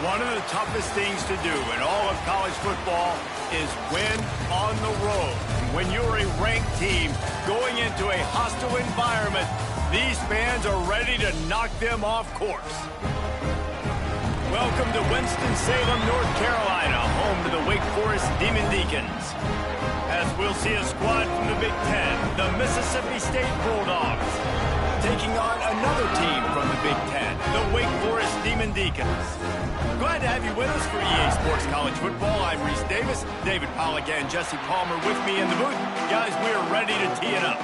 One of the toughest things to do in all of college football is win on the road. When you're a ranked team going into a hostile environment, these fans are ready to knock them off course. Welcome to Winston-Salem, North Carolina, home to the Wake Forest Demon Deacons. As we'll see a squad from the Big Ten, the Mississippi State Bulldogs, taking on another team from the Big Ten, the Wake Forest Demon Deacons. Glad to have you with us for EA Sports College Football. I'm Reese Davis, David Pollack and Jesse Palmer with me in the booth. Guys, we are ready to tee it up.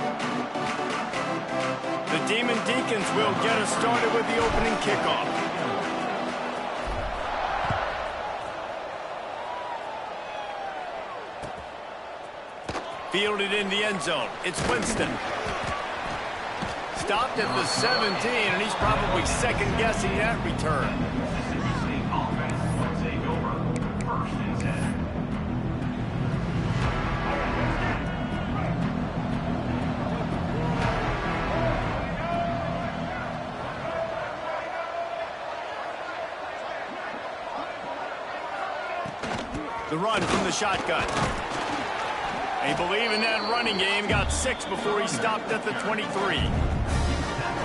The Demon Deacons will get us started with the opening kickoff. Fielded in the end zone. It's Winston. Stopped at the 17, and he's probably second-guessing that return. The run from the shotgun. They believe in that running game. Got 6 before he stopped at the 23.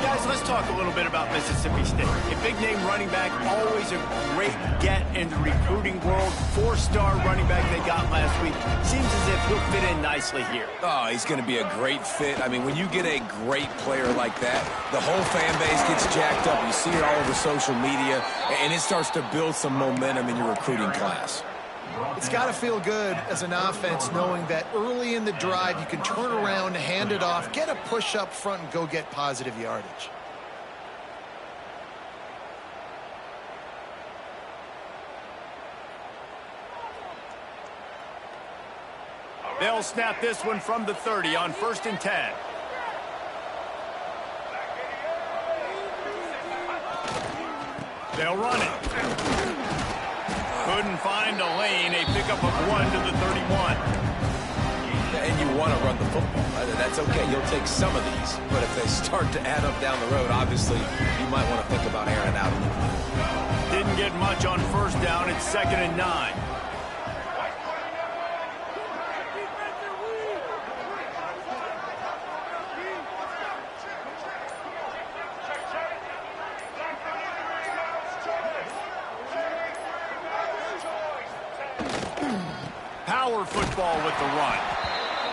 Guys, let's talk a little bit about Mississippi State. A big-name running back, always a great get in the recruiting world. 4-star running back they got last week. Seems as if he'll fit in nicely here. Oh, he's going to be a great fit. I mean, when you get a great player like that, the whole fan base gets jacked up. You see it all over social media, and it starts to build some momentum in your recruiting class. It's got to feel good as an offense knowing that early in the drive you can turn around, hand it off, get a push up front, and go get positive yardage. They'll snap this one from the 30 on 1st and 10. They'll run it. Couldn't find a lane. A pickup of 1 to the 31. And you want to run the football. That's okay. You'll take some of these. But if they start to add up down the road, obviously, you might want to think about airing it out a little bit. Didn't get much on 1st down. It's 2nd and 9. Power football with the run.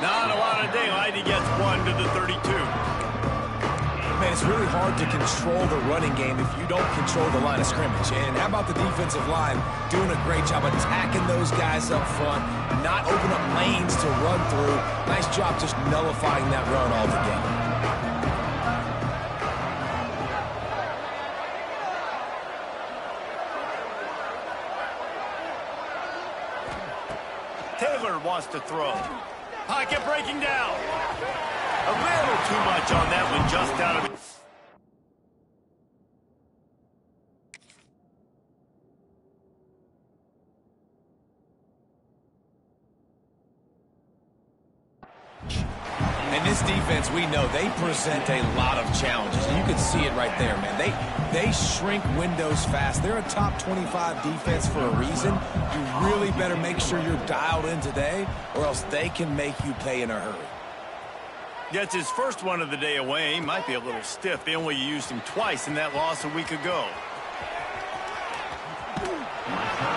Not a lot of daylight. He gets 1 to the 32. Man, it's really hard to control the running game if you don't control the line of scrimmage. And how about the defensive line doing a great job attacking those guys up front, not open up lanes to run through. Nice job just nullifying that run altogether. Taylor wants to throw. Pocket breaking down. A little too much on that one, just out of it. And this defense, we know, they present a lot of challenges. And you can see it right there, man. They shrink windows fast. They're a top 25 defense for a reason. You really better make sure you're dialed in today, or else they can make you pay in a hurry. Gets his first one of the day away. He might be a little stiff. They only used him twice in that loss a week ago.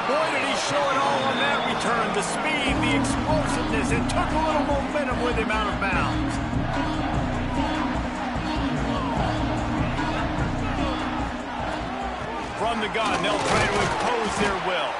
Boy, did he show it all on that return. The speed, the explosiveness. It took a little momentum with him out of bounds. From the gun, they'll try to impose their will.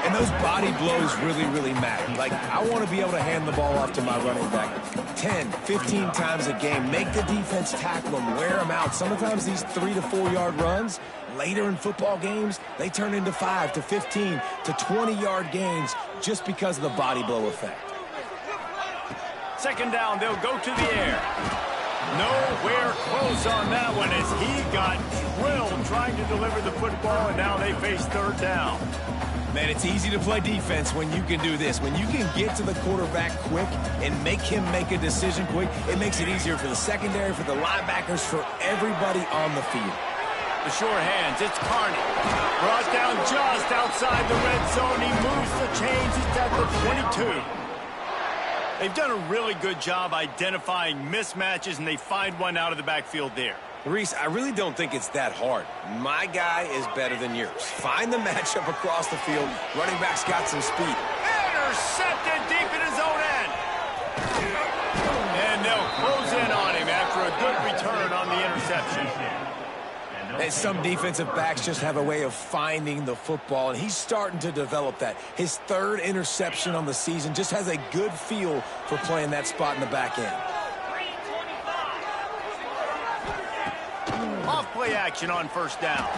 And those body blows really, really matter. Like, I want to be able to hand the ball off to my running back 10, 15 times a game. Make the defense tackle them, wear them out. Sometimes these 3 to 4 yard runs, later in football games, they turn into 5 to 15 to 20-yard gains just because of the body blow effect. 2nd down, they'll go to the air. Nowhere close on that one as he got drilled trying to deliver the football, and now they face 3rd down. Man, it's easy to play defense when you can do this. When you can get to the quarterback quick and make him make a decision quick, it makes it easier for the secondary, for the linebackers, for everybody on the field. The sure hands, it's Carney. Brought down just outside the red zone. He moves the chains. It's at the 22. They've done a really good job identifying mismatches, and they find one out of the backfield there. Reese, I really don't think it's that hard. My guy is better than yours. Find the matchup across the field. Running back's got some speed. Intercepted deep in his own end. And they'll close in on him after a good return on the interception. And some defensive backs just have a way of finding the football, and he's starting to develop that. His third interception on the season, just has a good feel for playing that spot in the back end. Off-play action on first down.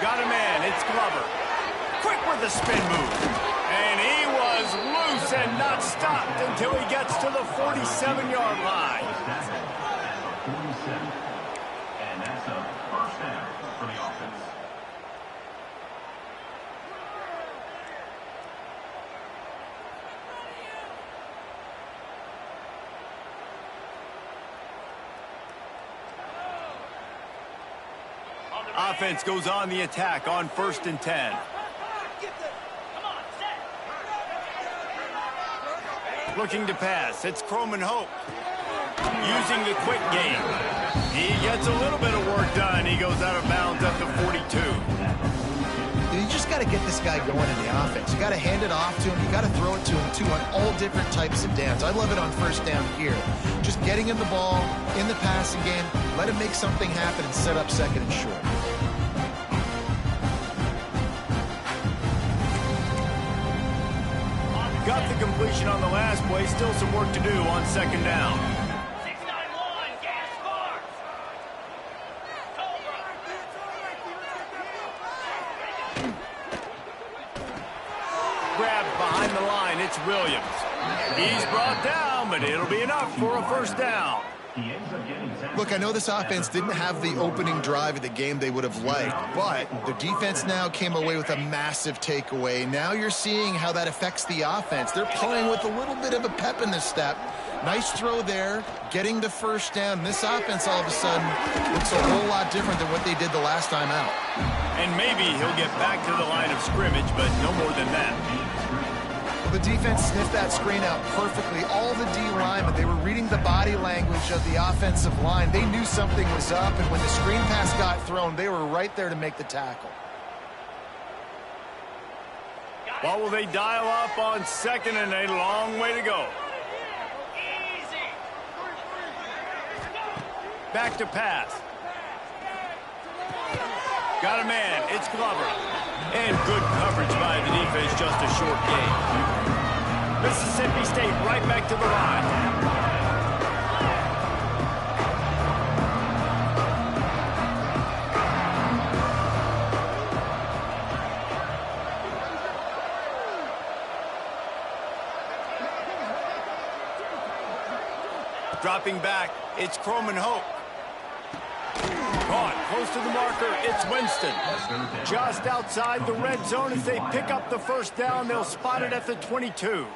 Got a man, it's Glover. Quick with the spin move. And he was loose and not stopped until he gets to the 47-yard line. And that's a first down for the offense. Offense goes on the attack on 1st and 10. Looking to pass, it's Croman Hope. Using the quick game. He gets a little bit of work done. He goes out of bounds at the 42. You just got to get this guy going in the offense. You got to hand it off to him. You got to throw it to him, too, on all different types of downs. I love it on first down here. Just getting him the ball in the passing game, let him make something happen and set up second and short. Got the completion on the last play. Still some work to do on 2nd down. 691, gas bar. Grabbed behind the line. It's Williams. He's brought down, but it'll be enough for a first down. Look, I know this offense didn't have the opening drive of the game they would have liked, but the defense now came away with a massive takeaway. Now you're seeing how that affects the offense. They're playing with a little bit of a pep in the step. Nice throw there, getting the first down. This offense all of a sudden looks a whole lot different than what they did the last time out. And maybe he'll get back to the line of scrimmage, but no more than that. The defense sniffed that screen out perfectly. All the D linemen, they were reading the body language of the offensive line. They knew something was up, and when the screen pass got thrown, they were right there to make the tackle. What will they dial up on 2nd and a long way to go? Back to pass. Got a man, it's Glover. And good coverage by the defense, just a short gain. Mississippi State right back to the line. Dropping back, it's Croman Hope. Caught close to the marker, it's Winston. Just outside the red zone as they pick up the first down. They'll spot it at the 22.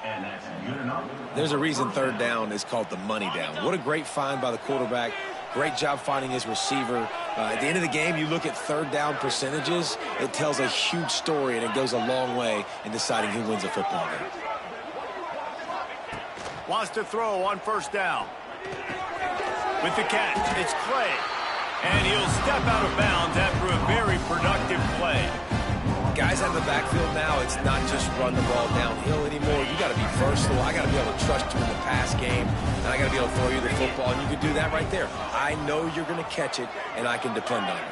There's a reason 3rd down is called the money down. What a great find by the quarterback. Great job finding his receiver. At the end of the game, you look at 3rd down percentages. It tells a huge story, and it goes a long way in deciding who wins a football game. Wants to throw on 1st down. With the catch, it's Clay. And he'll step out of bounds after a very productive play. Guys out of the backfield now, it's not just run the ball downhill anymore. You got to be versatile. I got to be able to trust you in the pass game, and I got to be able to throw you the football, and you can do that right there. I know you're going to catch it, and I can depend on it.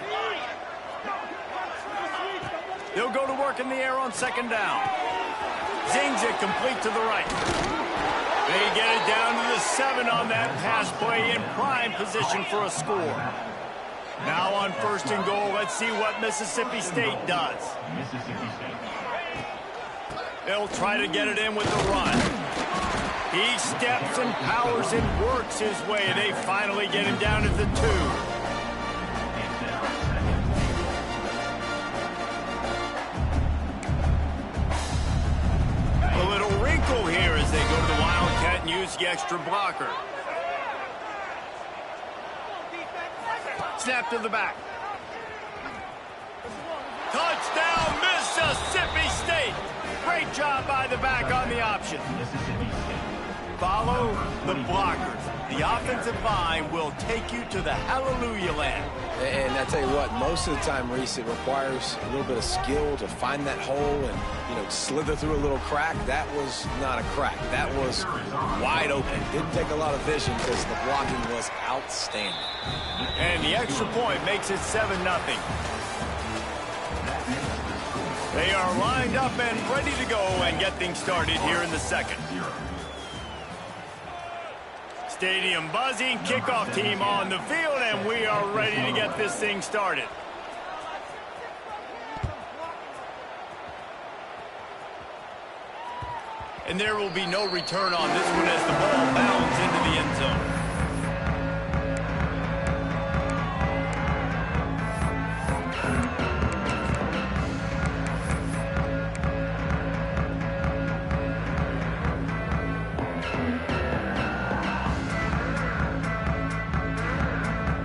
They'll go to work in the air on 2nd down. Zings it complete to the right. They get it down to the 7 on that pass play, in prime position for a score. Now on 1st and goal, let's see what Mississippi State does. They'll try to get it in with the run. He steps and powers and works his way. They finally get him down at the 2. A little wrinkle here as they go to the Wildcat and use the extra blocker. Snap to the back. Touchdown, Mississippi State. Great job by the back on the option. Mississippi State. Follow the blockers. The offensive line will take you to the hallelujah land. And I tell you what, most of the time, Reese, it requires a little bit of skill to find that hole and, slither through a little crack. That was not a crack. That was wide open. Didn't take a lot of vision because the blocking was outstanding. And the extra point makes it 7-0. They are lined up and ready to go and get things started here in the second. Stadium buzzing, kickoff team on the field, and we are ready to get this thing started. And there will be no return on this one as the ball bounds into the end zone.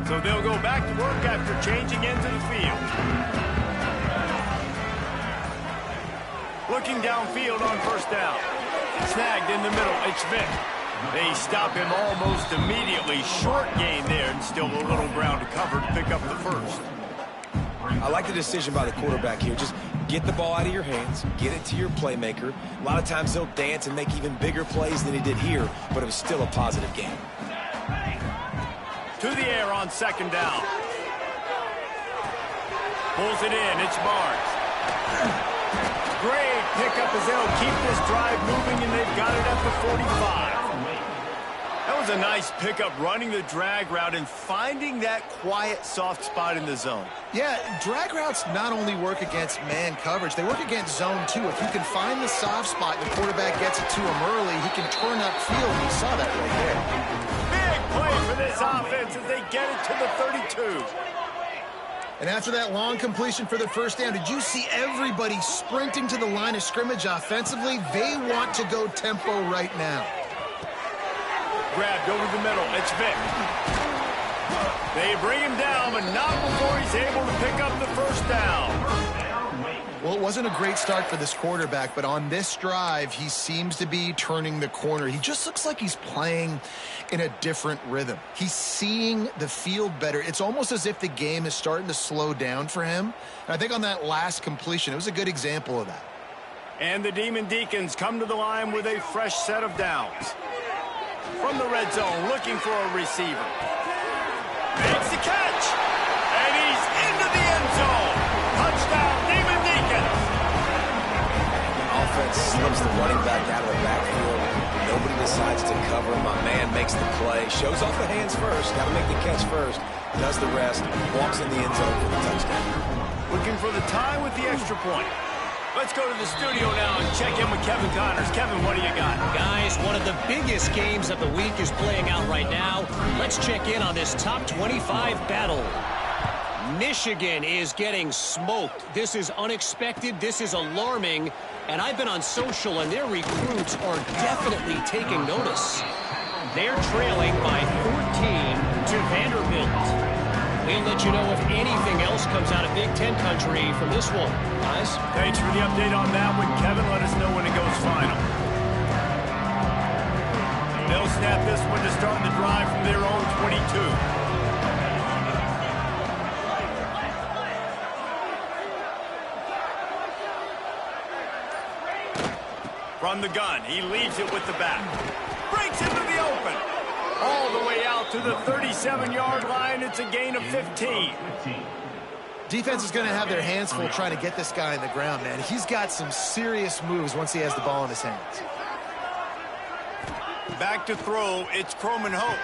So they'll go back to work after changing into the field. Looking downfield on first down. Snagged in the middle. It's Vick. They stop him almost immediately. Short gain there and still a little ground to cover to pick up the first. I like the decision by the quarterback here. Just get the ball out of your hands, get it to your playmaker. A lot of times he'll dance and make even bigger plays than he did here, but it was still a positive game. To the air on second down. Pulls it in. It's Barnes. Great pickup as they'll keep this drive moving, and they've got it at the 45. That was a nice pickup, running the drag route and finding that quiet, soft spot in the zone. Yeah, drag routes not only work against man coverage, they work against zone too. If you can find the soft spot and the quarterback gets it to him early, he can turn upfield. You saw that right there. Big play for this offense as they get it to the 32. And after that long completion for the first down, did you see everybody sprinting to the line of scrimmage offensively? They want to go tempo right now. Grabbed over the middle. It's Vick. They bring him down, but not before he's able to pick up the first down. Well, it wasn't a great start for this quarterback, but on this drive, he seems to be turning the corner. He just looks like he's playing in a different rhythm. He's seeing the field better. It's almost as if the game is starting to slow down for him. And I think on that last completion, it was a good example of that. And the Demon Deacons come to the line with a fresh set of downs. From the red zone, looking for a receiver. Makes the catch. And he's into the end zone. Touchdown, Demon Deacons. Offense slips the running back out of the backfield. Nobody decides to cover him. My man makes the play. Shows off the hands first. Got to make the catch first. Does the rest. Walks in the end zone for the touchdown. Looking for the tie with the extra point. Let's go to the studio now and check in with Kevin Connors. Kevin, what do you got? Guys, one of the biggest games of the week is playing out right now. Let's check in on this top 25 battle. Michigan is getting smoked. This is unexpected. This is alarming. And I've been on social, and their recruits are definitely taking notice. They're trailing by 14 to Vanderbilt. We'll let you know if anything else comes out of Big Ten country from this one. Guys? Thanks for the update on that one, Kevin. Let us know when it goes final. They'll snap this one to start the drive from their own 22. From the gun, he leaves it with the back. Breaks into the open. All the way out to the 37-yard line. It's a gain of 15. Defense is going to have their hands full trying to get this guy on the ground, man. He's got some serious moves once he has the ball in his hands. Back to throw. It's Croman Hope.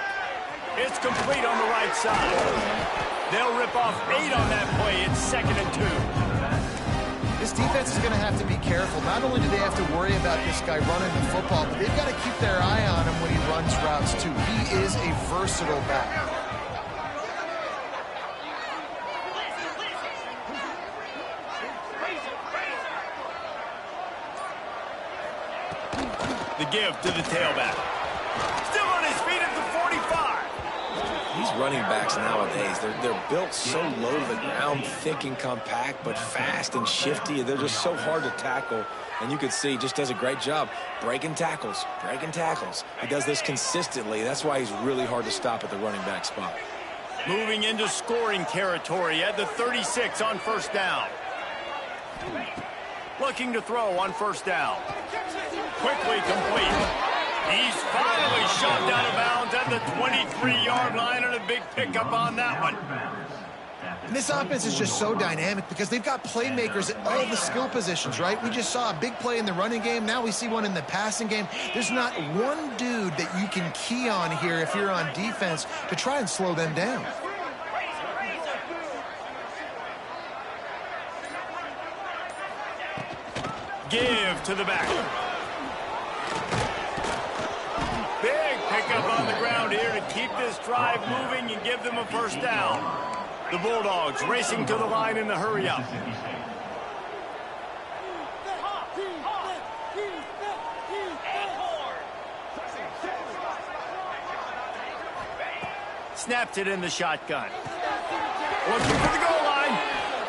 It's complete on the right side. They'll rip off 8 on that play. It's 2nd and 2. This defense is going to have to be careful. Not only do they have to worry about this guy running the football, but they've got to keep their eye on him when he runs routes, too. He is a versatile back. The give to the tailback. Still on his feet at the 45. He's running backs nowadays. They're built so low to the ground, thick and compact, but fast and shifty. They're just so hard to tackle. And you can see he just does a great job breaking tackles, breaking tackles. He does this consistently. That's why he's really hard to stop at the running back spot. Moving into scoring territory at the 36 on first down. Looking to throw on first down. Quickly complete. He's finally shoved out of bounds at the 23-yard line, and a big pickup on that one. And this offense is just so dynamic because they've got playmakers at all the skill positions, right? We just saw a big play in the running game. Now we see one in the passing game. There's not one dude that you can key on here if you're on defense to try and slow them down. Give to the back. Big pickup on the ground here to keep this drive moving and give them a first down. The Bulldogs racing to the line in the hurry-up. Snapped it in the shotgun. Looking for the goal line.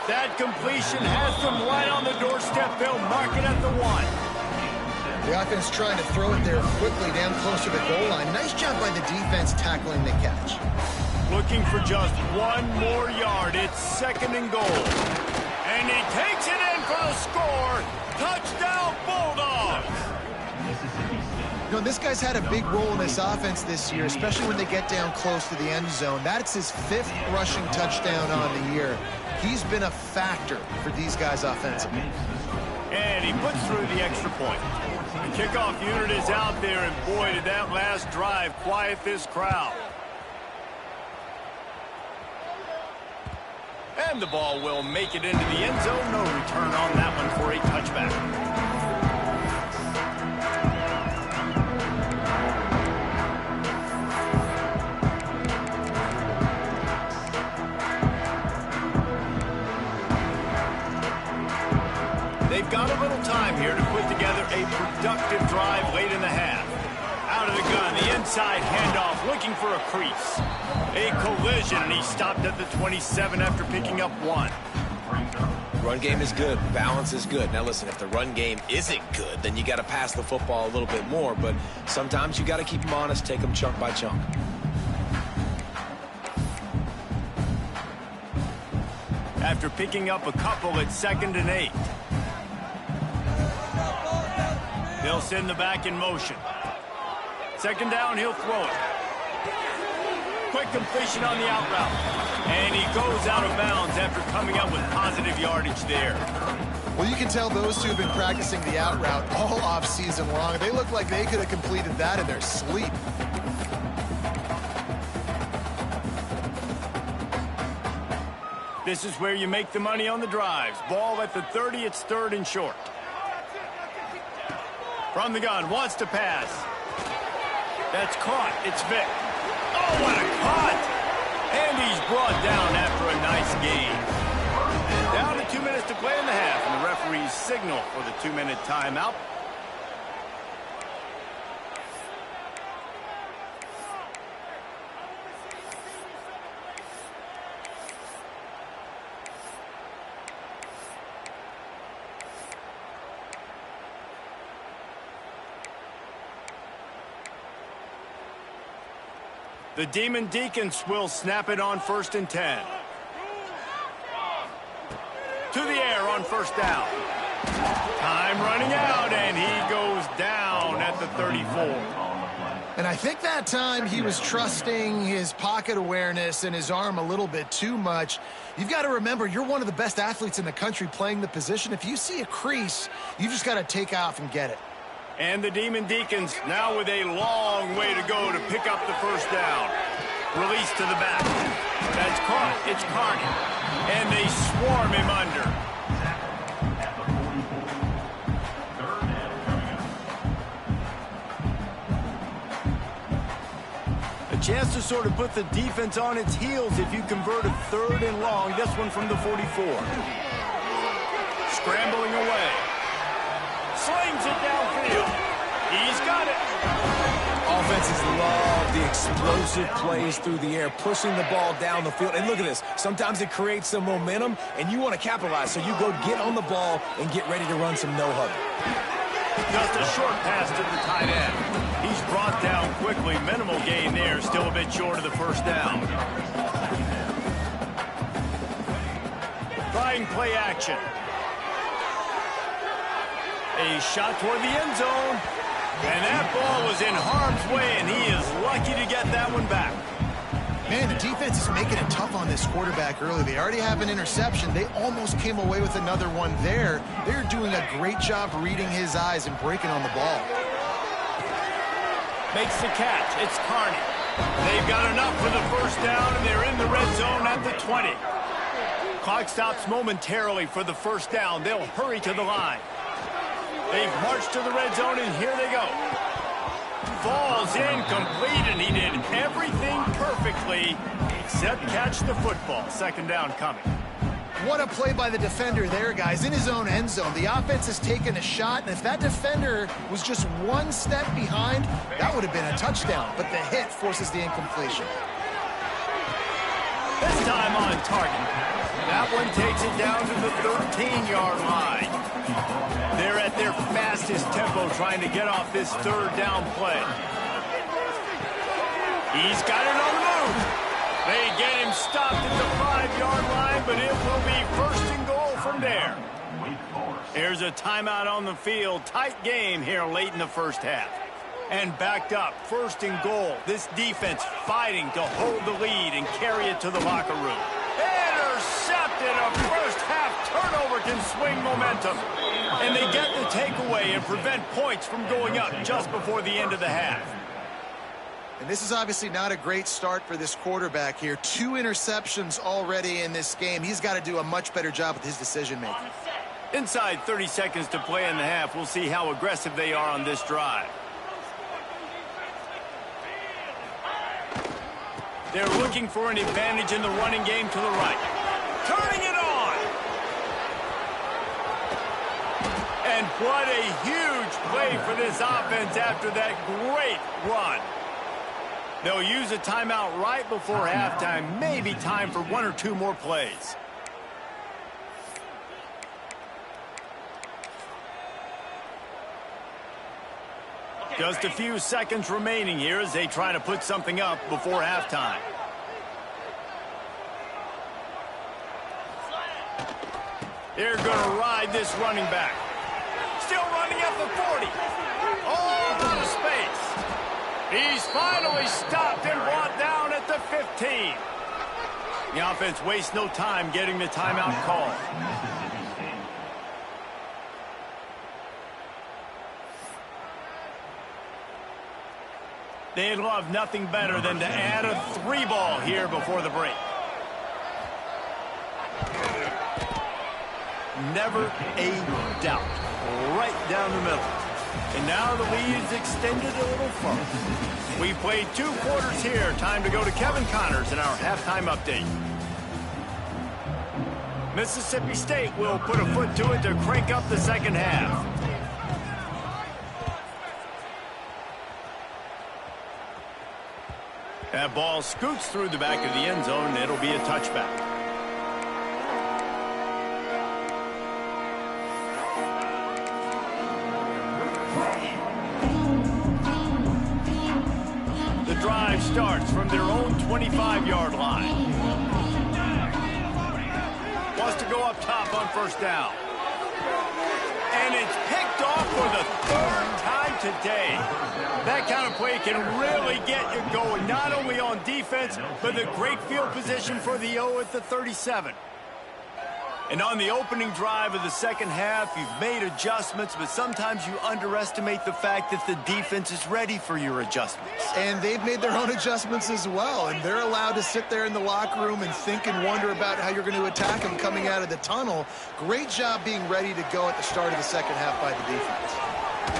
That completion has them right on the doorstep. They'll mark it at the 1. The offense trying to throw it there quickly down close to the goal line. Nice job by the defense tackling the catch. Looking for just one more yard. It's 2nd and goal. And he takes it in for the score. Touchdown, Bulldogs. You know, this guy's had a big role in this offense this year, especially when they get down close to the end zone. That's his 5th rushing touchdown on the year. He's been a factor for these guys offensively. And he puts through the extra point. The kickoff unit is out there, and boy, did that last drive quiet this crowd. And the ball will make it into the end zone. No return on that one for a touchback. They've got a little time here to put together a productive drive late in the half. Out of the gun, the inside handoff, looking for a crease. A collision, and he stopped at the 27 after picking up 1. Run game is good. Balance is good. Now, listen, if the run game isn't good, then you got to pass the football a little bit more. But sometimes you got to keep them honest, take them chunk by chunk. After picking up a couple, it's 2nd and 8. They'll send the back in motion. 2nd down, he'll throw it. Quick completion on the out route. And he goes out of bounds after coming up with positive yardage there. Well, you can tell those two have been practicing the out route all off season long. They look like they could have completed that in their sleep. This is where you make the money on the drives. Ball at the 30, it's 3rd and short. From the gun, wants to pass. That's caught. It's Vick. Oh, what a cut! And he's brought down after a nice gain. Down to 2 minutes to play in the half, and the referees signal for the 2-minute timeout. The Demon Deacons will snap it on 1st and 10. To the air on 1st down. Time running out, and he goes down at the 34. And I think that time he was trusting his pocket awareness and his arm a little bit too much. You've got to remember, you're one of the best athletes in the country playing the position. If you see a crease, you've just got to take off and get it. And the Demon Deacons now with a long way to go to pick up the 1st down. Release to the back. That's caught. It's Carney. And they swarm him under. A chance to sort of put the defense on its heels if you convert a 3rd and long. This one from the 44. Scrambling away. Slings it downfield. He's got it. Offenses love the explosive plays through the air, pushing the ball down the field. And look at this. Sometimes it creates some momentum, and you want to capitalize. So you go get on the ball and get ready to run some no-huddle. Just a short pass to the tight end. He's brought down quickly. Minimal gain there. Still a bit short of the first down. Trying play action. A shot toward the end zone. And that ball was in harm's way, and he is lucky to get that one back. Man, the defense is making it tough on this quarterback early. They already have an interception. They almost came away with another one there. They're doing a great job reading his eyes and breaking on the ball. Makes the catch. It's Carney. They've got enough for the first down, and they're in the red zone at the 20. Clock stops momentarily for the first down. They'll hurry to the line. They've marched to the red zone, and here they go. Falls incomplete, and he did everything perfectly except catch the football. Second down coming. What a play by the defender there, guys, in his own end zone. The offense has taken a shot, and if that defender was just one step behind, that would have been a touchdown. But the hit forces the incompletion. This time on target. That one takes it down to the 13-yard line. They're at their fastest tempo trying to get off this third down play. He's got it on the move. They get him stopped at the 5-yard line, but it will be first and goal from there. Here's a timeout on the field. Tight game here late in the first half. And backed up, first and goal. This defense fighting to hold the lead and carry it to the locker room. Intercepted. A first half turnover can swing momentum. And they get the takeaway and prevent points from going up just before the end of the half. And this is obviously not a great start for this quarterback here. 2 interceptions already in this game. He's got to do a much better job with his decision-making. Inside 30 seconds to play in the half. We'll see how aggressive they are on this drive. They're looking for an advantage in the running game to the right. Turning it on. And what a huge play for this offense after that great run. They'll use a timeout right before halftime. Maybe time for 1 or 2 more plays. Just a few seconds remaining here as they try to put something up before halftime. They're going to ride this running back. Still running at the 40. Oh, out of space. He's finally stopped and brought down at the 15. The offense wastes no time getting the timeout call. They'd love nothing better than to add a 3-ball here before the break. Never a doubt. Right down the middle. And now the lead is extended a little further. We've played 2 quarters here. Time to go to Kevin Connors in our halftime update. Mississippi State will put a foot to it to crank up the second half. That ball scoots through the back of the end zone, and it'll be a touchback. The drive starts from their own 25-yard line. Wants to go up top on first down. And it's picked off for the 3rd time today. That kind of play can really get you going, not only on defense, but the great field position for the O at the 37. And on the opening drive of the second half, you've made adjustments, but sometimes you underestimate the fact that the defense is ready for your adjustments. And they've made their own adjustments as well, and they're allowed to sit there in the locker room and think and wonder about how you're going to attack them coming out of the tunnel. Great job being ready to go at the start of the second half by the defense.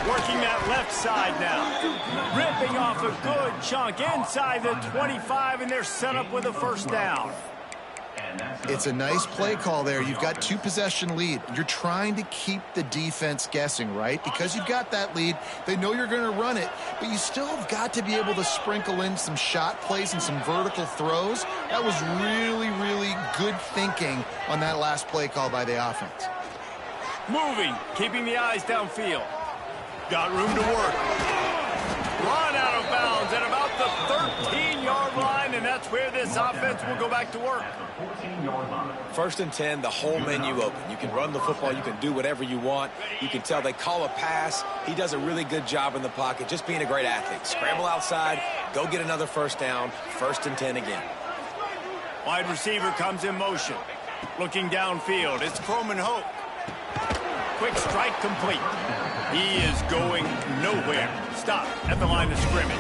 Working that left side now. Ripping off a good chunk inside the 25, and they're set up with a first down. It's a nice play call there. You've got 2-possession lead. You're trying to keep the defense guessing, right? Because you've got that lead, they know you're going to run it, but you still have got to be able to sprinkle in some shot plays and some vertical throws. That was really, really good thinking on that last play call by the offense. Moving, keeping the eyes downfield. Got room to work. Run out of bounds at about the 13-yard line, and that's where this offense will go back to work. 1st and 10, the whole menu open. You can run the football. You can do whatever you want. You can tell they call a pass. He does a really good job in the pocket, just being a great athlete. Scramble outside, go get another 1st down, 1st and 10 again. Wide receiver comes in motion. Looking downfield, it's Croman Hope. Quick strike complete. He is going nowhere. Stop at the line of scrimmage.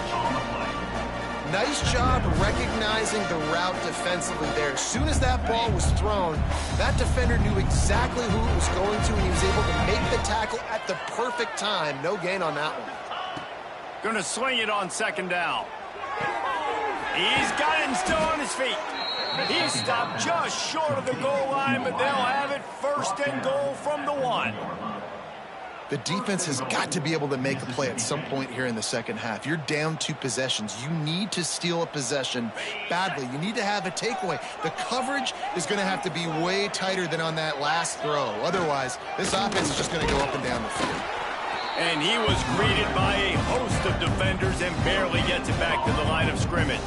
Nice job recognizing the route defensively there. As soon as that ball was thrown, that defender knew exactly who it was going to, and he was able to make the tackle at the perfect time. No gain on that one. Going to swing it on 2nd down. He's got it and still on his feet. He stopped just short of the goal line, but they'll have it 1st and goal from the 1. The defense has got to be able to make a play at some point here in the second half. You're down 2 possessions. You need to steal a possession badly. You need to have a takeaway. The coverage is going to have to be way tighter than on that last throw. Otherwise, this offense is just going to go up and down the field. And he was greeted by a host of defenders and barely gets it back to the line of scrimmage.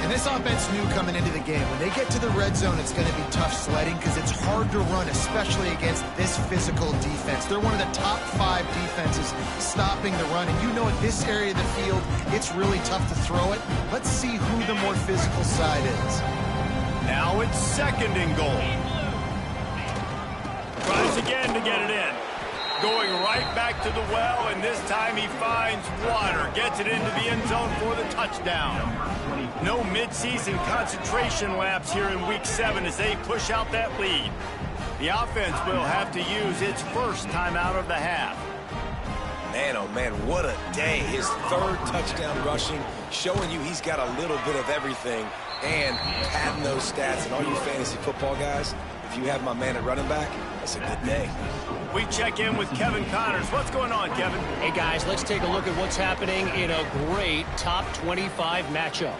And this offense knew coming into the game, when they get to the red zone, it's going to be tough sledding because it's hard to run, especially against this physical defense. They're one of the top 5 defenses stopping the run. And you know at this area of the field, it's really tough to throw it. Let's see who the more physical side is. Now it's 2nd and goal. Tries again to get it in. Going right back to the well, and this time he finds water. Gets it into the end zone for the touchdown. No midseason concentration laps here in Week 7 as they push out that lead. The offense will have to use its first timeout of the half. Man, oh man, what a day. His 3rd touchdown rushing, showing you he's got a little bit of everything, and padding those stats. And all you fantasy football guys, if you have my man at running back, that's a good day. We check in with Kevin Connors. What's going on, Kevin? Hey, guys, let's take a look at what's happening in a great top 25 matchup.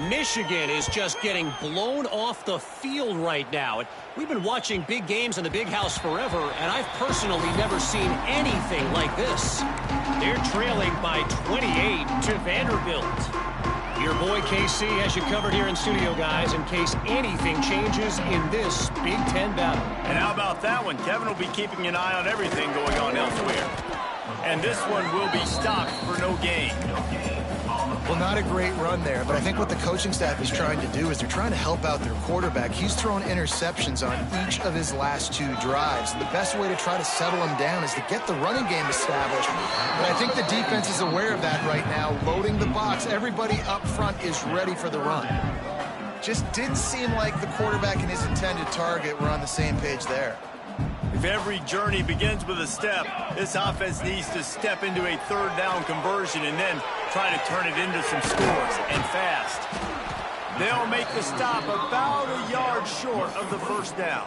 Michigan is just getting blown off the field right now. We've been watching big games in the Big House forever, and I've personally never seen anything like this. They're trailing by 28 to Vanderbilt. Your boy KC has you covered here in studio, guys, in case anything changes in this Big Ten battle. And how about that one? Kevin will be keeping an eye on everything going on elsewhere. And this one will be stopped for no gain. Well, not a great run there, but I think what the coaching staff is trying to do is they're trying to help out their quarterback. He's thrown interceptions on each of his last 2 drives. The best way to try to settle him down is to get the running game established. But I think the defense is aware of that right now, loading the box. Everybody up front is ready for the run. Just didn't seem like the quarterback and his intended target were on the same page there. If every journey begins with a step, this offense needs to step into a 3rd down conversion and then try to turn it into some scores, and fast. They'll make the stop about a yard short of the 1st down.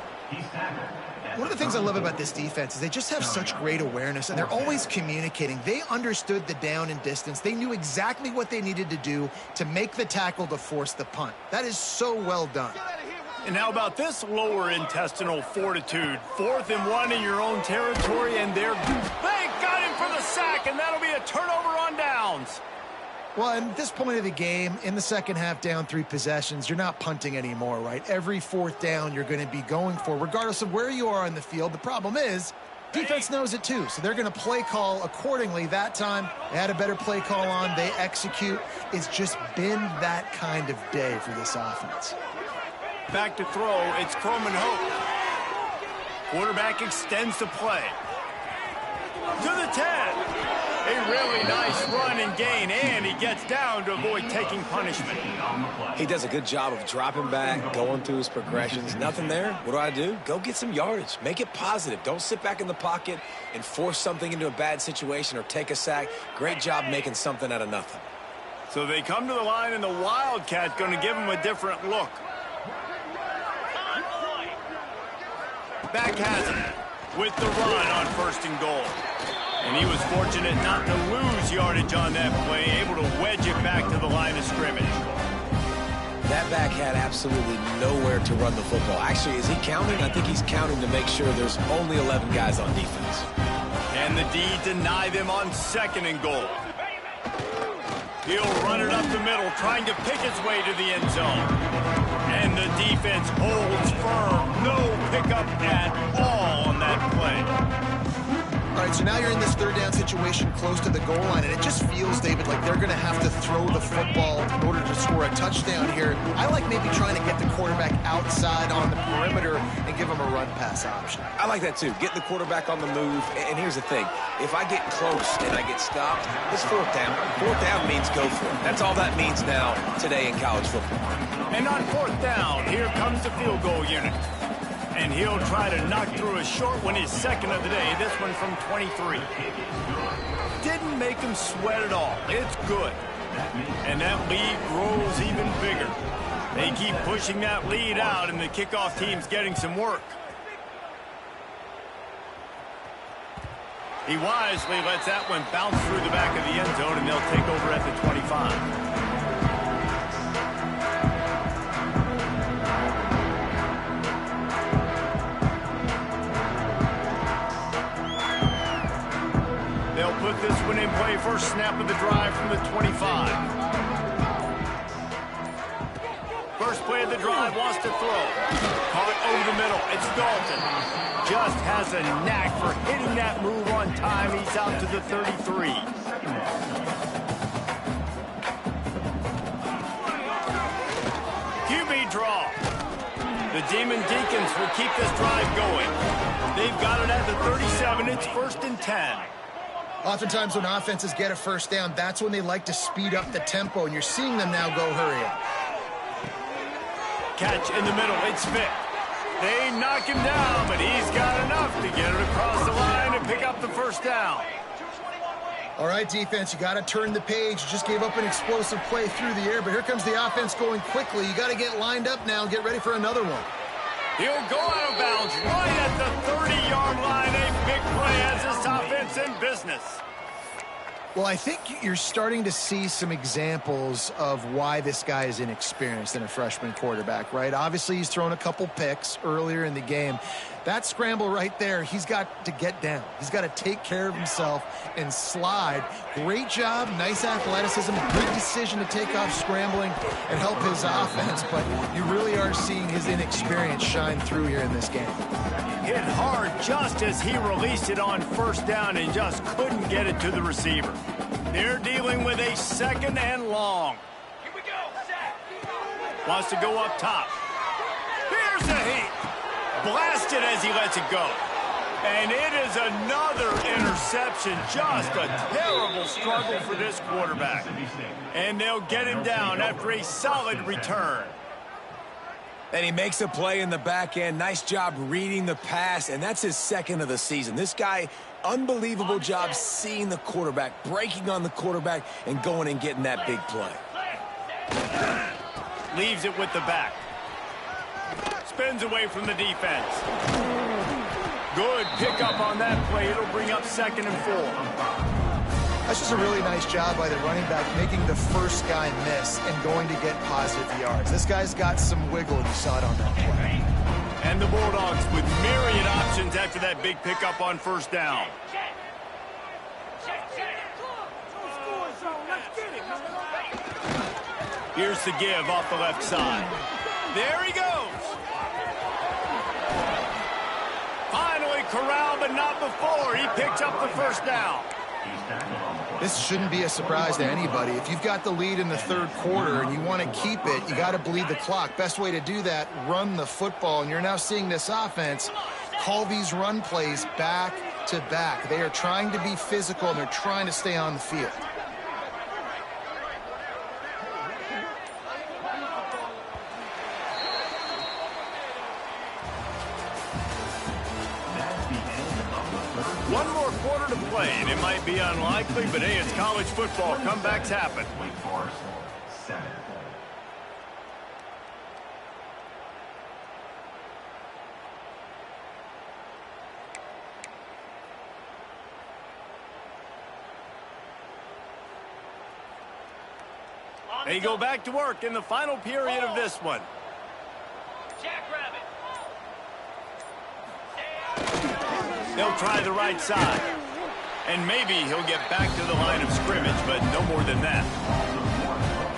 One of the things I love about this defense is they just have such great awareness, and they're always communicating. They understood the down and distance. They knew exactly what they needed to do to make the tackle to force the punt. That is so well done. And how about this lower intestinal fortitude? 4th and 1 in your own territory, and they got him for the sack, and that'll be a turnover on downs. Well, at this point of the game, in the second half, down 3 possessions, you're not punting anymore, right? Every 4th down you're going to be going for, regardless of where you are on the field. The problem is, defense knows it too, so they're going to play call accordingly. That time, they had a better play call on. They execute. It's just been that kind of day for this offense. Back to throw, it's Croman Hope. Quarterback extends the play. To the 10. A really nice run and gain, and he gets down to avoid taking punishment. He does a good job of dropping back, going through his progressions. Nothing there. What do? Go get some yardage. Make it positive. Don't sit back in the pocket and force something into a bad situation or take a sack. Great job making something out of nothing. So they come to the line, and the Wildcat going to give him a different look. back has it with the run on 1st and goal. And he was fortunate not to lose yardage on that play, able to wedge it back to the line of scrimmage. That back had absolutely nowhere to run the football. Actually, is he counting? I think he's counting to make sure there's only 11 guys on defense. And the D deny them on 2nd and goal. He'll run it up the middle, trying to pick his way to the end zone. And the defense holds firm. No pickup at all on that play. All right, so now you're in this 3rd down situation close to the goal line, and it just feels, David, like they're going to have to throw the football in order to score a touchdown here. I like maybe trying to get the quarterback outside on the perimeter and give him a run-pass option. I like that, too. Get the quarterback on the move. And here's the thing. If I get close and I get stopped, it's 4th down. 4th down means go for it. That's all that means now today in college football. And on 4th down, here comes the field goal unit. And he'll try to knock through a short one, his 2nd of the day, this one from 23. Didn't make him sweat at all. It's good. And that lead grows even bigger. They keep pushing that lead out, and the kickoff team's getting some work. He wisely lets that one bounce through the back of the end zone, and they'll take over at the 25. Put this one in play, first snap of the drive from the 25. First play of the drive, wants to throw. Caught over the middle, it's Dalton. Just has a knack for hitting that move on time. He's out to the 33. QB draw. The Demon Deacons will keep this drive going. They've got it at the 37, it's 1st and 10. Oftentimes when offenses get a 1st down, that's when they like to speed up the tempo, and you're seeing them now go hurry up. Catch in the middle, it's Vick. They knock him down, but he's got enough to get it across the line and pick up the 1st down. All right, defense, you got to turn the page. You just gave up an explosive play through the air, but here comes the offense going quickly. You got to get lined up now and get ready for another one. He'll go out of bounds right at the 30-yard line. A big play has this offense in business. Well, I think you're starting to see some examples of why this guy is inexperienced in a freshman quarterback, right? Obviously, he's thrown a couple picks earlier in the game. That scramble right there, he's got to get down. He's got to take care of himself and slide. Great job, nice athleticism, good decision to take off scrambling and help his offense, but you really are seeing his inexperience shine through here in this game. Hit hard just as he released it on 1st down and just couldn't get it to the receiver. They're dealing with a 2nd and long. Here we go, Zach. Wants to go up top. Here's the heat. Blasted as he lets it go. And it is another interception. Just a terrible struggle for this quarterback. And they'll get him down after a solid return. And he makes a play in the back end. Nice job reading the pass, and that's his 2nd of the season. This guy, unbelievable job seeing the quarterback, breaking on the quarterback, and going and getting that big play. Leaves it with the back. Spins away from the defense. Good pickup on that play. It'll bring up 2nd and 4. That's just a really nice job by the running back, making the first guy miss and going to get positive yards. This guy's got some wiggle. You saw it on that play. And the Bulldogs with myriad options after that big pickup on 1st down. Here's the give off the left side. There he goes. Finally corralled, but not before. He picks up the 1st down. This shouldn't be a surprise to anybody. If you've got the lead in the 3rd quarter and you want to keep it, you got to bleed the clock. Best way to do that, run the football. And you're now seeing this offense call these run plays back to back. They are trying to be physical, and they're trying to stay on the field. One more quarter to play, and it might be unlikely, but hey, it's college football. Comebacks happen. Wake Forest, 7. They go back to work in the final period of this one. They'll try the right side. And maybe he'll get back to the line of scrimmage, but no more than that.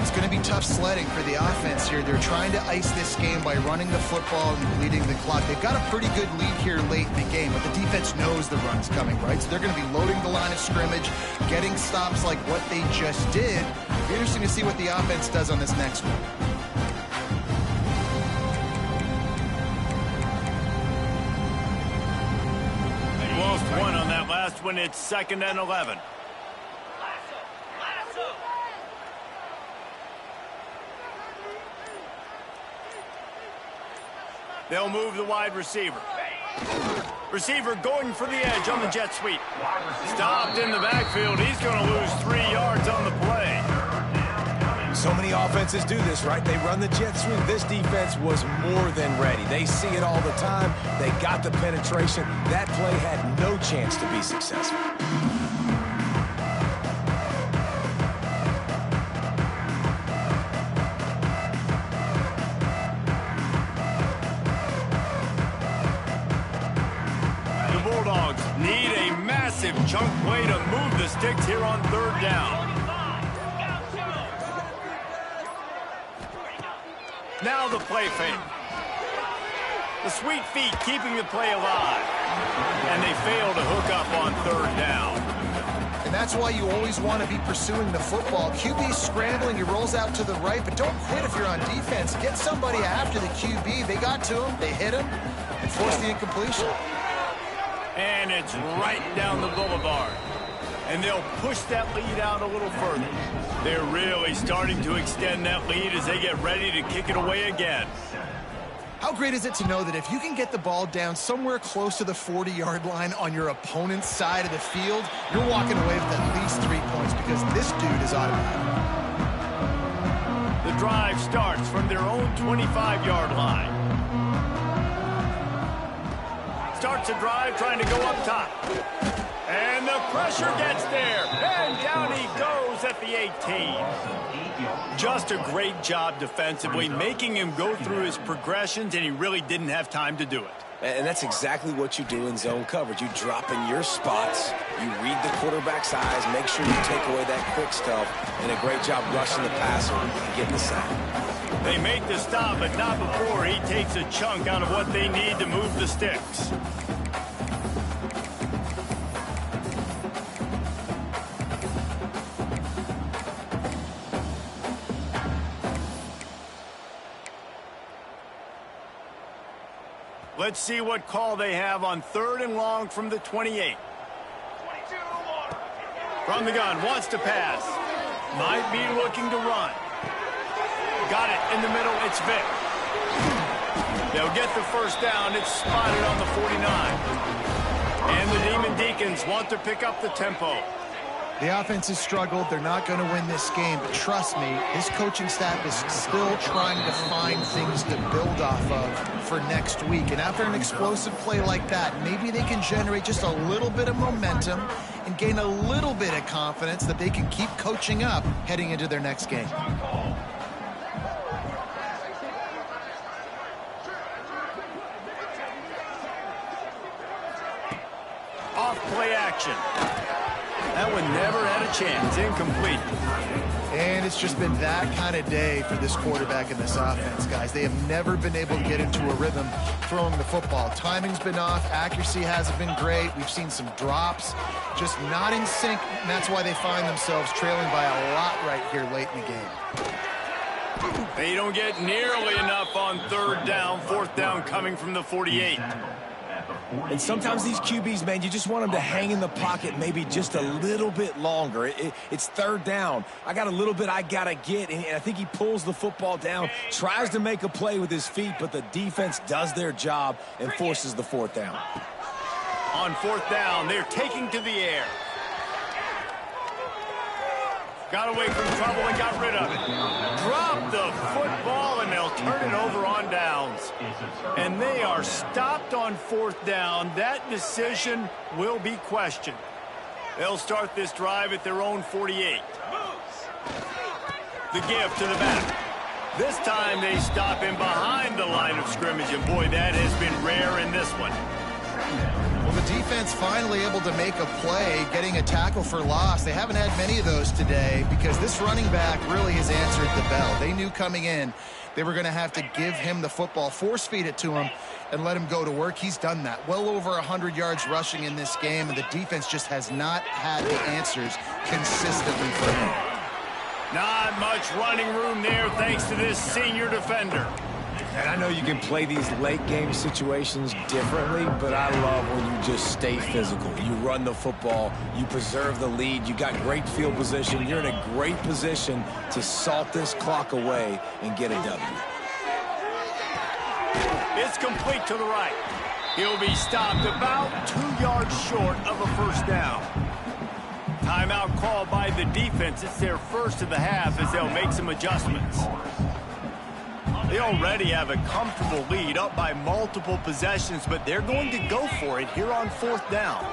It's going to be tough sledding for the offense here. They're trying to ice this game by running the football and bleeding the clock. They've got a pretty good lead here late in the game, but the defense knows the run's coming, right? So they're going to be loading the line of scrimmage, getting stops like what they just did. It'll be interesting to see what the offense does on this next one. Lost one on that last one. It's 2nd and 11. They'll move the wide receiver. Receiver going for the edge on the jet sweep. Stopped in the backfield. He's going to lose 3 yards on the play. So many offenses do this, right? They run the jet sweep. This defense was more than ready. They see it all the time. They got the penetration. That play had no chance to be successful. The Bulldogs need a massive chunk play to move the sticks here on 3rd down. Now the play fake. The sweet feet keeping the play alive. And they fail to hook up on 3rd down. And that's why you always want to be pursuing the football. QB's scrambling, he rolls out to the right, but don't quit if you're on defense. Get somebody after the QB. They got to him, they hit him, and forced the incompletion. And it's right down the boulevard. And they'll push that lead out a little further. They're really starting to extend that lead as they get ready to kick it away again. How great is it to know that if you can get the ball down somewhere close to the 40-yard line on your opponent's side of the field, you're walking away with at least 3 points because this dude is automatic. The drive starts from their own 25-yard line. Starts a drive trying to go up top. And the pressure gets there. And down he goes at the 18. Just a great job defensively, making him go through his progressions, and he really didn't have time to do it. And that's exactly what you do in zone coverage. You drop in your spots, you read the quarterback's eyes, make sure you take away that quick stuff, and a great job rushing the passer and getting the sack. They make the stop, but not before he takes a chunk out of what they need to move the sticks. Let's see what call they have on 3rd and long from the 28. From the gun, wants to pass. Might be looking to run. Got it in the middle, it's Vic. They'll get the 1st down, it's spotted on the 49. And the Demon Deacons want to pick up the tempo. The offense has struggled. They're not going to win this game, but trust me, this coaching staff is still trying to find things to build off of for next week. And after an explosive play like that, maybe they can generate just a little bit of momentum and gain a little bit of confidence that they can keep coaching up heading into their next game. Off play action. That one never had a chance. Incomplete. And it's just been that kind of day for this quarterback and this offense, guys. They have never been able to get into a rhythm throwing the football. Timing's been off. Accuracy hasn't been great. We've seen some drops. Just not in sync, and that's why they find themselves trailing by a lot right here late in the game. They don't get nearly enough on 3rd down. 4th down coming from the 48. And sometimes these QBs, man, you just want them to hang in the pocket maybe just a little bit longer. It's 3rd down. I got a little bit I got to get, and I think he pulls the football down, tries to make a play with his feet, but the defense does their job and forces the 4th down. On 4th down, they're taking to the air. Got away from trouble and got rid of it. Dropped the football, and they'll turn it over on downs. And they are stopped on 4th down. That decision will be questioned. They'll start this drive at their own 48. The give to the back. This time they stop him behind the line of scrimmage, and boy, that has been rare in this one. Well, the defense finally able to make a play, getting a tackle for loss. They haven't had many of those today because this running back really has answered the bell. They knew coming in they were going to have to give him the football, force feed it to him, and let him go to work. He's done that. Well over 100 yards rushing in this game, and the defense just has not had the answers consistently for him. Not much running room there thanks to this senior defender. And I know you can play these late game situations differently, but I love when you just stay physical. You run the football, you preserve the lead, you got great field position, you're in a great position to salt this clock away and get a W. It's complete to the right. He'll be stopped about 2 yards short of a first down. Timeout called by the defense. It's their first of the half as they'll make some adjustments. They already have a comfortable lead up by multiple possessions, but they're going to go for it here on fourth down.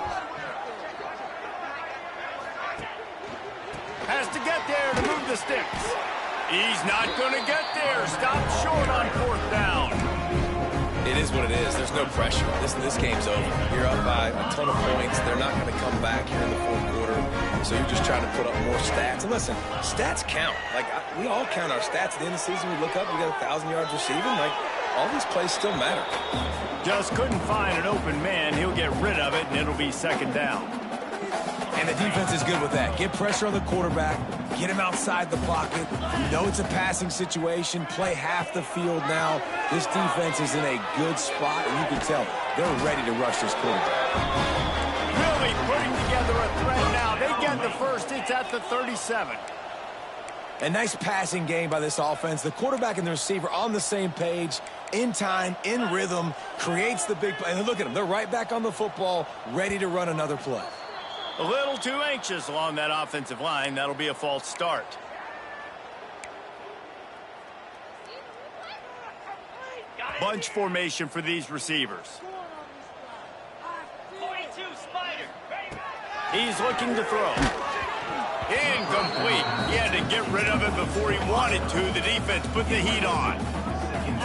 Has to get there to move the sticks. He's not going to get there. Stopped short on fourth down. It is what it is. There's no pressure. This game's over. You're up by a ton of points. They're not going to come back here in the fourth quarter. So you're just trying to put up more stats. And listen, stats count. Like, we all count our stats at the end of the season. We look up, we got 1,000 yards receiving. Like, all these plays still matter. Just couldn't find an open man. He'll get rid of it, and it'll be second down. And the defense is good with that. Get pressure on the quarterback. Get him outside the pocket. You know it's a passing situation. Play half the field now. This defense is in a good spot, and you can tell they're ready to rush this quarterback. Really putting together a threat now. They get the first. It's at the 37. A nice passing game by this offense. The quarterback and the receiver on the same page, in time, in rhythm, creates the big play. And look at them. They're right back on the football, ready to run another play. A little too anxious along that offensive line. That'll be a false start. Bunch formation for these receivers. He's looking to throw. Incomplete. He had to get rid of it before he wanted to. The defense put the heat on.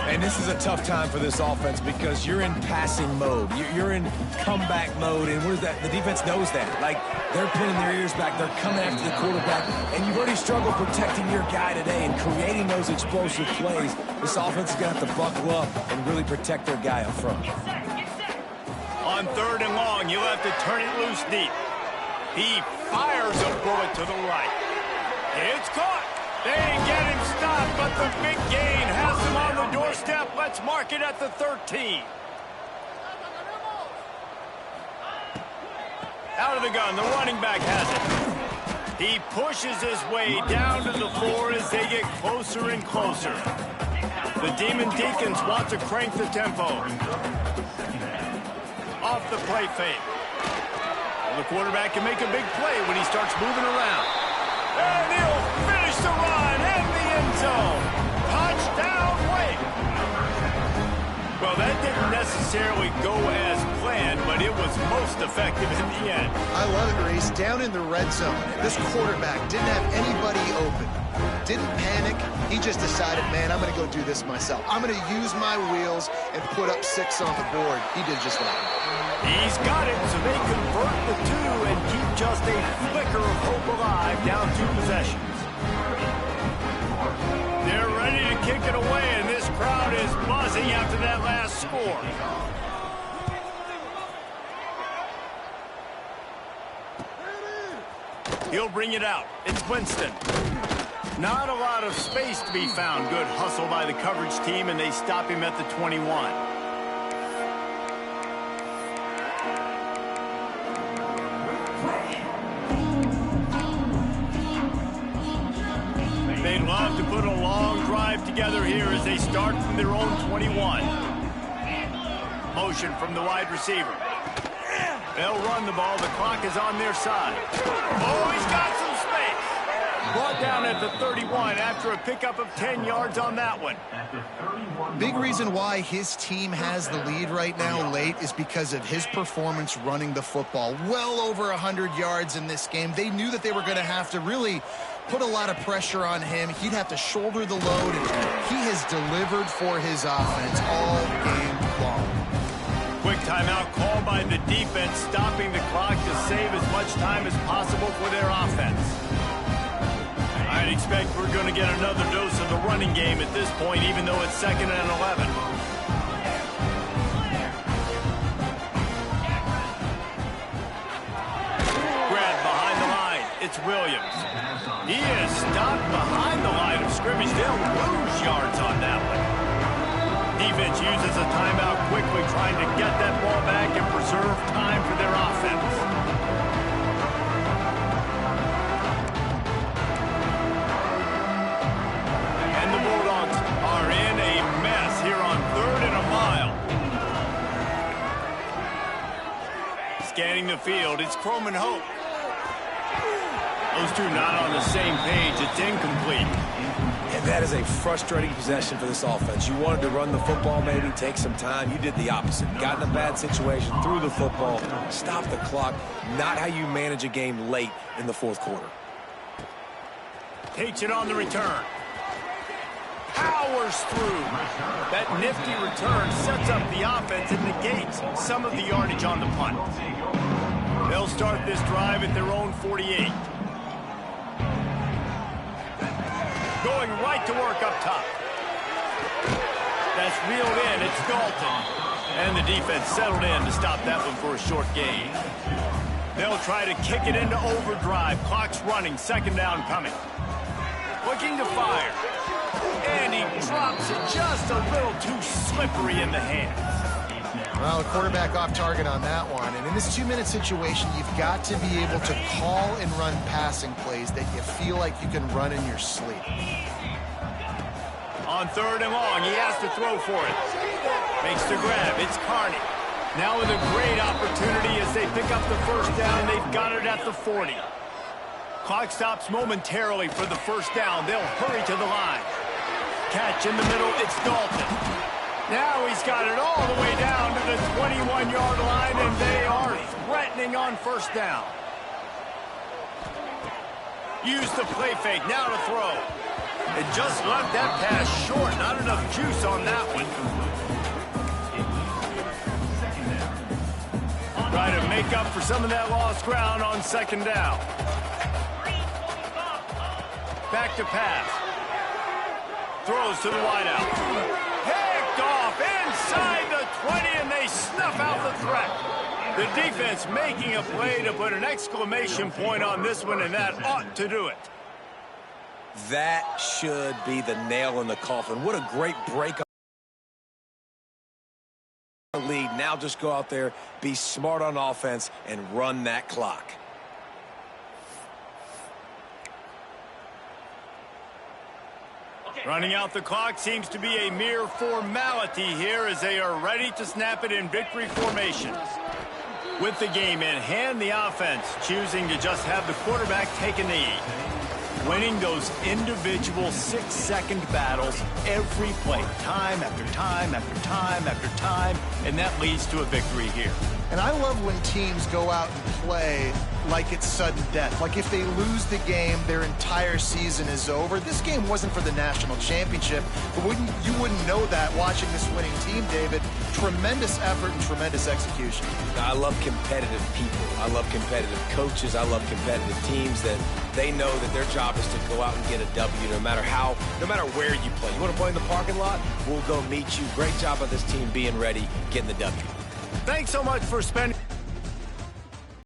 And this is a tough time for this offense because you're in passing mode. You're in comeback mode, and what is that? The defense knows that. Like, they're pinning their ears back. They're coming after the quarterback, and you've already struggled protecting your guy today and creating those explosive plays. This offense is going to have to buckle up and really protect their guy up front. On third and long, you'll have to turn it loose deep. He fires a bullet to the right. It's caught. They didn't get him stopped, but the big gain has him on the doorstep. Let's mark it at the 13. Out of the gun, the running back has it. He pushes his way down to the 4 as they get closer and closer. The Demon Deacons want to crank the tempo. Off the play fake. Well, the quarterback can make a big play when he starts moving around. And he'll finish the run in the end zone. Touchdown, Wake. Well, that didn't necessarily go as planned, but it was most effective in the end. I love it, Reese. Down in the red zone, this quarterback didn't have anybody open. Didn't panic. He just decided, man, I'm going to go do this myself. I'm going to use my wheels and put up 6 on the board. He did just that. He's got it, so they convert the 2 and keep just a flicker of hope alive, down 2 possessions. They're ready to kick it away, and this crowd is buzzing after that last score. He'll bring it out. It's Winston. Not a lot of space to be found. Good hustle by the coverage team, and they stop him at the 21. They'd love to put a long drive together here as they start from their own 21. Motion from the wide receiver. They'll run the ball. The clock is on their side. Oh, he's got some space. Brought down at the 31 after a pickup of 10 yards on that one. Big reason why his team has the lead right now late is because of his performance running the football. Well over 100 yards in this game. They knew that they were going to have to really put a lot of pressure on him. He'd have to shoulder the load, and he has delivered for his offense all game long. Quick timeout called by the defense, stopping the clock to save as much time as possible for their offense. I'd expect we're going to get another dose of the running game at this point, even though it's 2nd and 11. Grab behind the line. It's Williams. He is stopped behind the line of scrimmage. They'll lose yards on that one. Defense uses a timeout quickly, trying to get that ball back and preserve time for their offense. And the Bulldogs are in a mess here on 3rd and a mile. Scanning the field, it's Croman Hope. Those two not on the same page. It's incomplete. And that is a frustrating possession for this offense. You wanted to run the football, maybe take some time. You did the opposite. Got in a bad situation, threw the football, stopped the clock. Not how you manage a game late in the 4th quarter. Takes it on the return. Powers through. That nifty return sets up the offense and negates some of the yardage on the punt. They'll start this drive at their own 48. Going right to work up top. That's reeled in. It's Dalton. And the defense settled in to stop that one for a short gain. They'll try to kick it into overdrive. Clock's running. 2nd down coming. Looking to fire. And he drops it just a little too slippery in the hands. Well, the quarterback off target on that one. And in this 2-minute situation, you've got to be able to call and run passing plays that you feel like you can run in your sleep. On 3rd and long, he has to throw for it. Makes the grab. It's Carney. Now with a great opportunity as they pick up the 1st down. They've got it at the 40. Clock stops momentarily for the 1st down. They'll hurry to the line. Catch in the middle. It's Dalton. Now he's got it all the way down to the 21-yard line, and they are threatening on 1st down. Use the play fake. Now to throw. And just left that pass short. Not enough juice on that one. Try to make up for some of that lost ground on 2nd down. Back to pass. Throws to the wideout. Picked off inside the 20, and they snuff out the threat. The defense making a play to put an exclamation point on this one, and that ought to do it. That should be the nail in the coffin. What a great break. Lead. Now just go out there, be smart on offense, and run that clock. Running out the clock seems to be a mere formality here as they are ready to snap it in victory formation. With the game in hand, the offense choosing to just have the quarterback take a knee. Winning those individual 6-second battles every play, time after time after time after time, and that leads to a victory here. And I love when teams go out and play like it's sudden death. Like if they lose the game, their entire season is over. This game wasn't for the national championship, but you wouldn't know that watching this winning team, David. Tremendous effort and tremendous execution. I love competitive people. I love competitive coaches. I love competitive teams that they know that their job is to go out and get a W no matter where you play. You want to play in the parking lot? We'll go meet you. Great job by this team being ready, getting the W. Thanks so much for spending